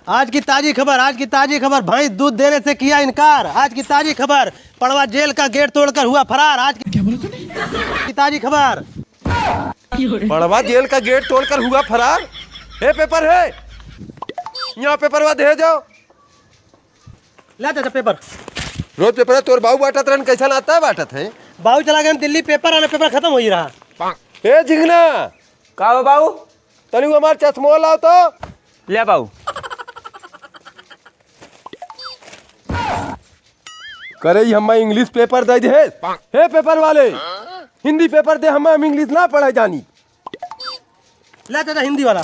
आज की ताजी खबर भैंस दूध देने से किया इनकार। आज की ताजी खबर, पड़वा जेल का गेट तोड़कर हुआ फरार। आज की क्या बोला तूने? ताजी खबर, पड़वा जेल का गेट तोड़कर हुआ फरार। हे पेपर है, यहाँ पेपर दे जाओ। ला चाचा पेपर। रोज पेपर तोर बाबू बांटत रहन, कैसा आता है बांटत है? बाबू चला गया दिल्ली, पेपर आना, पेपर खत्म हो ही रहा। ए झिंगना का हो बाबू? तनी हमार चश्मो लाओ तो। ले बाबू। करे हम इंग्लिश पेपर दे दे। हे पेपर वाले, हिंदी पेपर दे, हम इंग्लिश ना पढ़े जानी। ला चाचा हिंदी वाला।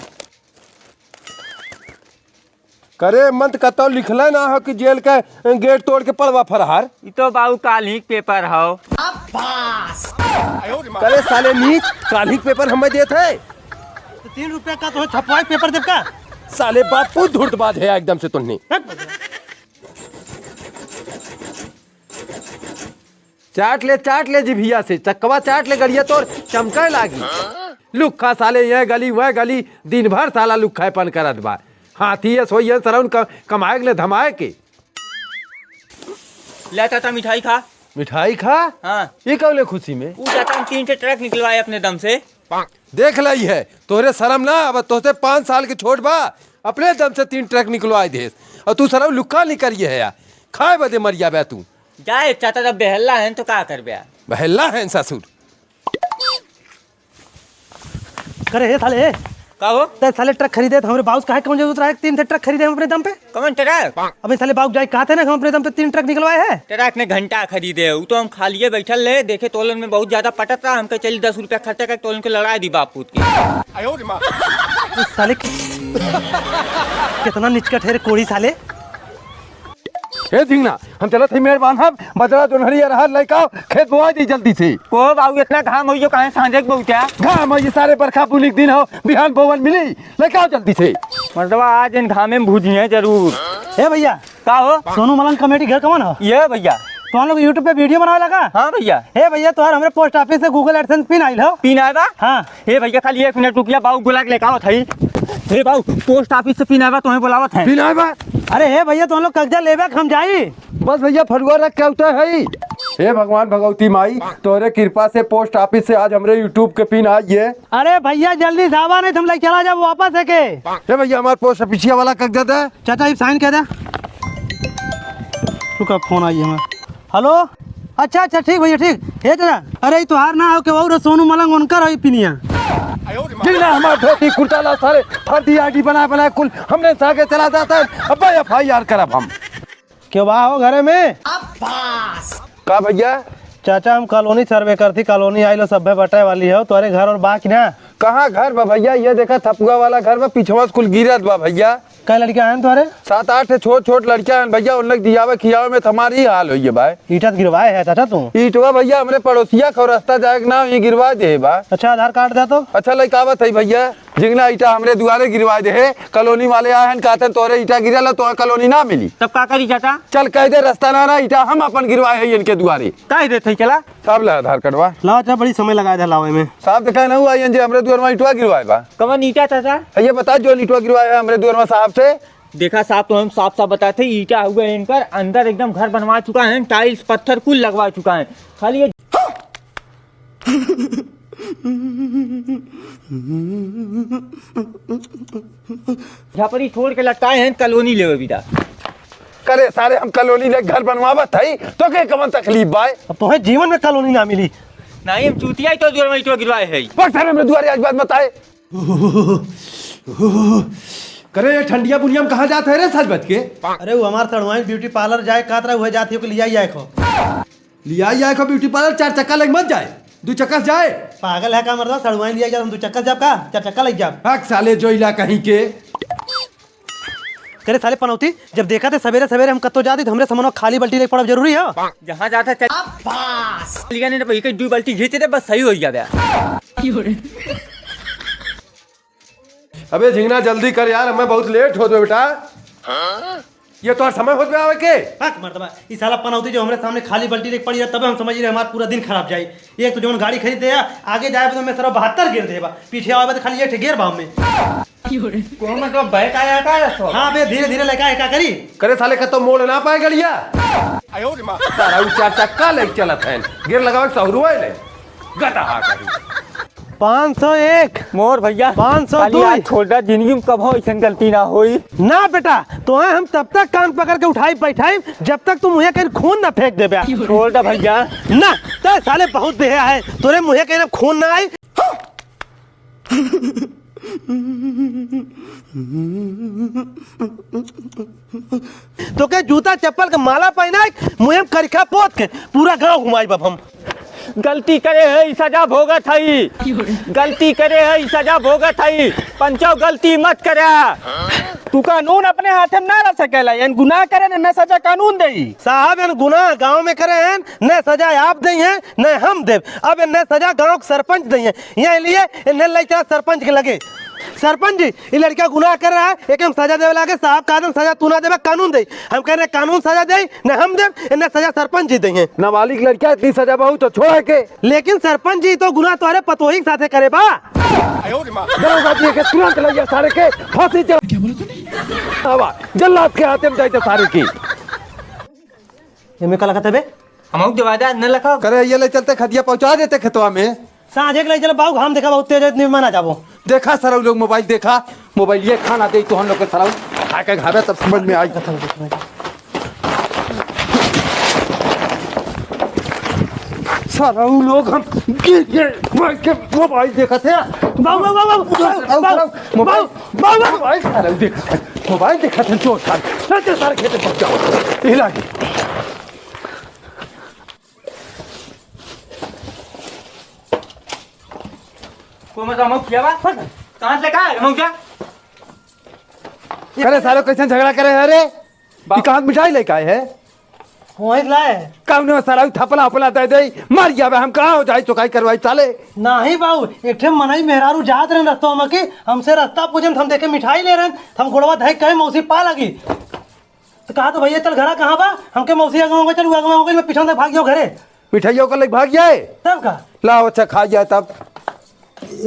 करे मंत कतो लिखला ना हो कि जेल का गेट तोड़ के पड़वा फरार। ये तो बाबू काली पेपर हो। करे साले नीच, काली पेपर हमें देते है। तो 3 रुपया का तो छपवाए पेपर देव का। साले बापू धुर्तबाज है एकदम से तुमने। चाट ले जिभिया से, चक्कवा चाट ले गड़िया तो चमके लागी। लुक्खा साले यह गली वह गली, दिन भर साला लुक्खापन करत बा। हाथी है सोई सरौन कमाए के लिए धमाए के। ले चाचा मिठाई खा। मिठाई खा? हाँ। ये कौले खुशी में? वो चाचा हम 3 ट्रक निकलवाए अपने दम से। देख ली है तोरे शर्म ना, अब तोसे 5 साल के छोट बा, अपने दम से 3 ट्रक निकलवाए दे और तू सरव लुक्का नहीं करिए है यार। खाए बदे मरिया बे तू। जाए चाचा, जब बेहल्ला है तो का कर बे? बहल्ला है ससुर। करे हे साले, का हो? ते साले ट्रक खरीदे तो हमरे बाउस काहे कौन जरूरत रहा है 3 ट्रक खरीदे हम अपने दम पे। कौन ट्रक? अबे साले बाउस जाए कहा थे ना हम अपने दम पे 3 ट्रक निकलवाए हैं। ट्रक ने घंटा खरीदे, वो तो हम खालिए बैठल ले, देखे तोलन में बहुत ज्यादा पटत रहा, हमके चली 10 रुपया खर्चा कर तोलन के लड़ा दी बापूत की। साले कितना निचकट है रे कोड़ी साले। हे झिंगना, हम चलत है मेहरबान हम बजरा दोनहरिया रहा लइका खेत बोआ दी जल्दी से। को बाबू इतना घाम हो कहां सांझे के बहुत्या? घाम ये सारे बरखा बुनिक दिन हो, बिहान बोवन मिली लइका जल्दी से। मर्दवा आज इन घामे में भूजिए जरूर। हे भैया, का हो? सोनू मलंग कमेटी घर कौन हो? ये भैया। तो हम लोग यूट्यूब पे वीडियो बनावे लगा। हाँ भैया। हे भैया तोहर हमरे पोस्ट ऑफिस से गूगल एडसेंस पिन आइल हो। पिन आया? हाँ। हे भैया खाली 1 मिनट रुकिया, बाबू बुला के लेके आओ थई। हे बाबू पोस्ट ऑफिस से पिन आया, तुम्हें बुलावत है। बिन आए बा। अरे हे भैया तो हम लोग कागजा लेबे हम जाई। बस भैया फरुआ रख के उतर है। हे भगवान भगवती माई, तोरे कृपा से पोस्ट ऑफिस से आज हमरे यूट्यूब के पिन आई है। अरे भैया जल्दी से आवा नहीं तुम लोग चला जाओ वापस है के। हे भैया हमारे पोस्ट ऑफिसिया वाला कागजात है। चाचा ये साइन कर दे। रुका फोन आई है। हेलो, अच्छा ठीक भैया ठीक। हे चाचा, अरे तो हार ना हो के वो सोनू मलंग उनकर है पिनिया। जिंगना हमारे धोती कुर्ता सारे फर्जी आईडी बना कुल हमने सागे चला जाता है। अब FIR करब हम। क्यों बा हो घरे में? का भैया? चाचा हम कॉलोनी सर्वे करती, कॉलोनी आई लो सभ्य बटाए वाली हो, तुम्हारे घर और बाकी ना। कहाँ घर बा भैया? ये देखा थपुआ वाला घर बा, पिछवा स्कूल गिरत बा भैया। कई लड़कियां हैं तुम्हारे? 7-8 छोट लड़कियां हैं भैया, उन लोग दियावे खियावे में तुम्हारी हाल हुई है भाई। ईटा गिरवाए है चाचा तुम? ईटवा भैया हमरे पड़ोसिया को रास्ता जाए के नाम ये गिरवा दे बा। अच्छा आधार कार्ड दे तो। अच्छा लइकावत है भैया, जिंगना ईटा हमरे दुआरे गिरवा दे है। कॉलोनी वाले आए हैं कहते तोरे ईटा गिरल तो कॉलोनी ना मिली। तब का करी चाचा? चल कह दे रास्ता ना ईटा हम अपन गिरवाए है इनके दुआरे। कह दे थई चला। साहब ला आधार कार्डवा लाओ चाचा, बड़ी समय लगाया था लावे में। साहब दिखाए ना हुआ जे हमरे दुआर में ईटवा गिरवाए बा। कवन ईटा चाचा? ये बता जो ईटवा गिरवाया है हमरे दुआर में साहब से। देखा साहब, तो हम साफ बताते ईटा हुए इनकर अंदर एकदम घर बनवा चुका है, टाइल्स पत्थर कुल लगवा चुका है, खाली ये झापड़ी छोड़ के लटकाए हैं कॉलोनी लेवे बिदा। करे सारे हम कॉलोनी ले घर बनवावत है तो के कवन तकलीफ बाय? अब तो है जीवन में कॉलोनी ना मिली। नहीं हम चूतिया ही तो दूर में ईटवा गिरवाए है। वक्त हमरे दुआरे आज बात बताए। करे ये ठंडिया बुनिया में कहाँ जाते है रे सच बच के? अरे वो हमारे सड़वाई ब्यूटी पार्लर जाए कातरा हुए जाती हो कि लिया जाए खो। लिया जाए को ब्यूटी पार्लर 4 चक्का लग मत जाए, 2 चक्का से जाए। पागल है का मर्दा, सड़वाई लिया जाए हम 2 चक्का जाब का 4 चक्का लग जाब। हक साले जो इला कहीं के। करे साले पनौती, जब देखा थे सवेरे सवेरे हम कत्तो जाती तो हमरे समनो खाली बाल्टी लेके पड़ब जरूरी है। जहाँ जाता चल बस लिया नहीं तो एक 2 बाल्टी घींचे थे बस सही हो गया। अबे झिंगना जल्दी कर यार, हमें बहुत लेट हो बेटा। ये तो समय हो गया के। हक मर्दबा, ई साला पनौती जो हमरे सामने खाली बाल्टी लेके पड़ी है तब हम समझ रहे हमारा पूरा दिन खराब जाए। एक तो जो गाड़ी खरीद दे आगे जाए तो मैं सर 72 गिर देबा, पीछे आवे तो खाली 1 गियर बाम में। मतलब बैठ आया था हाँ बे धीरे धीरे लेके आए क्या करी। करे साले का तो मोड़ ना पाए गड़िया सारा उ चार चक्का ले चलत है गिर लगावे सहरुआ ले गटा हा करी 501 मोर भैया 502 छोड़ दे जिंदगी में कभी ऐसा गलती ना होई ना बेटा तो हम तब तक कान पकड़ के उठाई बैठाई जब तक तुम मुझे कहीं खून ना फेंक दे बे। छोड़ दे भैया ना ते साले बहुत बेहया है तोरे मुझे कहीं खून ना आई। तो क्या जूता चप्पल का माला पहना मुझे करखा पोत के पूरा गांव घुमाई बाप हम। गलती करे है सजा भोगत हई गलती करे है सजा भोगत हई पंचो गलती मत करे। तू कानून अपने हाथ में ना रख सकेला यानी गुनाह करे न सजा कानून दे साहब यानी गुनाह गांव में करे हैं न सजा आप दे हैं न हम दे। अब न सजा गांव के सरपंच दे हैं यहाँ लिए न लड़का सरपंच के लगे सरपंच जी ये लड़का गुनाह कर रहा है एक हम सजा देवे लागे साहब का सजा तू ना देवे कानून दे। हम कह रहे कानून सजा दे न हम दे न सजा सरपंच जी देंगे। नाबालिग लड़का इतनी सजा बहुत तो छोड़ के लेकिन सरपंच जी तो गुनाह तुम्हारे पतोही के साथे करे बा दरोगा जी के तुरंत लइया सारे के फांसी चढ़ा क्या बोला तूने आवा जल्लाद के हाथे में जाइते सारे की ये में का लगा बे हम जवादा न लखा करे ये ले चलते खदिया पहुंचा देते खेतवा में साँझे के ले चल बाबू हम देखा बहुत तेज निर्माण आ जाबो देखा सर लोग मोबाइल देखा मोबाइल ये खाना दे तो हम लोग के सर खा के घावे तब समझ में आई सारा लोग हम मोबाइल देखा थे मोबाइल देखा थे चोर सारे खेते पहुंचाओ इलाके को मतलब हम किया बा कहां से का हम क्या करे सारे कैसे झगड़ा करे अरे ये कहां मिठाई लेके आए है होए लाए काम ने सारा थपला अपना दे दे मार गया हम कहां हो जाए चुकाई करवाई चाले नहीं बाबू एक ठे मनई मेहरारू जात रहे रास्ता में के हमसे रास्ता पूछन हम देखे मिठाई ले रहे हम गोड़वा धई कहे मौसी पा लगी तो कहा तो भैया चल घरा कहां बा हमके मौसी गांव चल गांव मैं पीछे से भाग गयो घरे मिठाइयों को लेके भाग जाए तब का लाओ अच्छा खा जाए तब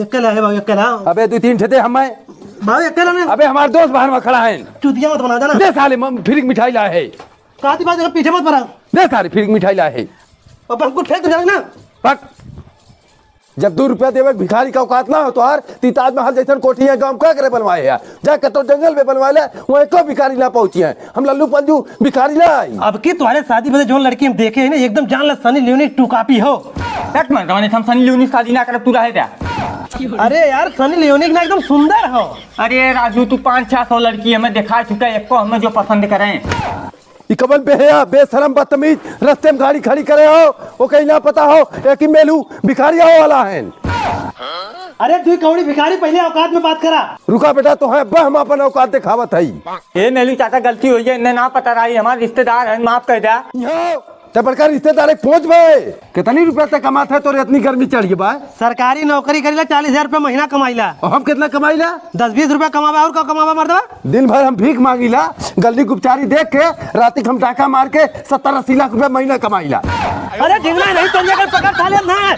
अकेला है बाबू अकेला अबे 2-3 ठे दे हमें बाबू अकेला नहीं अबे हमारे दोस्त बाहर में खड़ा है चुतिया मत बना देना दे साले फ्री मिठाई ला है काती बात पीछे मत बना दे सारे फ्री मिठाई ला है अब हमको फेंक दे ना पक जब 2 रुपया देवे भिखारी का औकात ना हो तो हर ताजमहल जैसन कोठी है गांव का करे बनवाए है जाके तो जंगल में बनवा ले वो एको भिखारी ना पहुंची है हम लल्लू पंजू भिखारी ना आई अब की तुम्हारे शादी में जो लड़की हम देखे हैं ना एकदम जान ला सनी लियोनी टू कॉपी हो एक मिनट मैंने हम सनी लियोनी शादी ना कर तू रहे क्या अरे यार सनी लियोनी ना एकदम सुंदर हो। अरे राजू तू 500-600 लड़की हमें दिखा चुका है एको हमें जो पसंद करें ये कबल बेहया बेशरम बदतमीज रास्ते में गाड़ी खड़ी करे हो वो कहीं ना पता हो एक ही मेलू भिखारिया वाला है। अरे तू कौड़ी भिखारी पहले औकात में बात करा रुका बेटा तो है हम अपन औकात दिखावत है ये मेलू चाचा गलती हुई है इन्हें ना पता रही हमारे रिश्तेदार है माफ कर दिया बड़का रिश्तेदार पहुंच गए कितनी रुपया तक कमाते तो इतनी गर्मी चढ़ी बा सरकारी नौकरी करीला 40,000 रुपया महीना कमाईला और हम कितना कमाईला 10-20 रुपया कमावा और का कमावा मर्दवा दिन भर हम भीख मांगीला गली गुप्तारी देख के रात हम डाका मार के 70-80 लाख रुपया महीना कमाईला। अरे जिंगला नहीं तो ये पकड़ खा लिया ना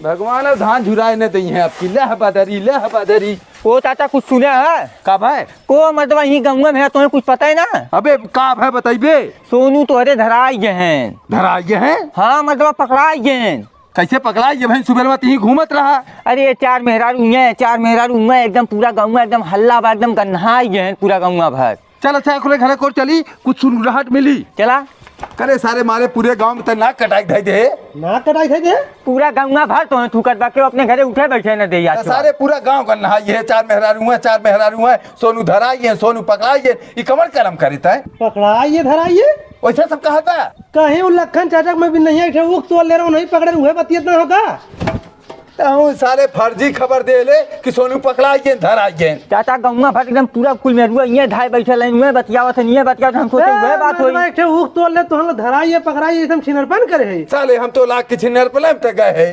भगवान धान झुराए न दी है आपकी लह बदरी वो चाचा कुछ सुने है कब है को मतलब वही गंगा में है तुम्हें कुछ पता है ना अबे काब है बताइए सोनू तोहरे धराई गए हैं धराइए हैं हाँ मतलब पकड़ाई गए कैसे पकड़ा ये भाई सुबह में घूमत रहा अरे ये 4 मेहरारू हैं एकदम पूरा गाँव में एकदम हल्ला बा एकदम गन्हाई गए हैं पूरा गाँव भर चल अच्छा घरे को चली कुछ सुनराहट मिली चला करे सारे मारे पूरे गांव में तो नाक कटाई दे पूरा गाँव भर तो थूकत बाकी अपने घरे उठे बैठे न दे सारे पूरा गांव का नहाई है 4 मेहरारू है सोनू धराई है सोनू पकड़ाई है ये कमर कर्म करता है पकड़ाइए धराइए वैसा सब कहा था कहीं उल्लखन चाचा में भी नहीं है वो तो ले रहा हूँ नहीं पकड़े हुए बतियत ना होगा सारे फर्जी खबर दे ले कि सोनू पकड़ाइए धराइए चाचा गाँव भर एकदम पूरा कुल में रुआ ये धाय बैठे लाइन बतियावत नहीं बतियावत हम सोचे वह बात होई तो ले तो हम धराइए पकड़ाइए एकदम छिनरपन करे है साले हम तो लाख के छिनर पे गए है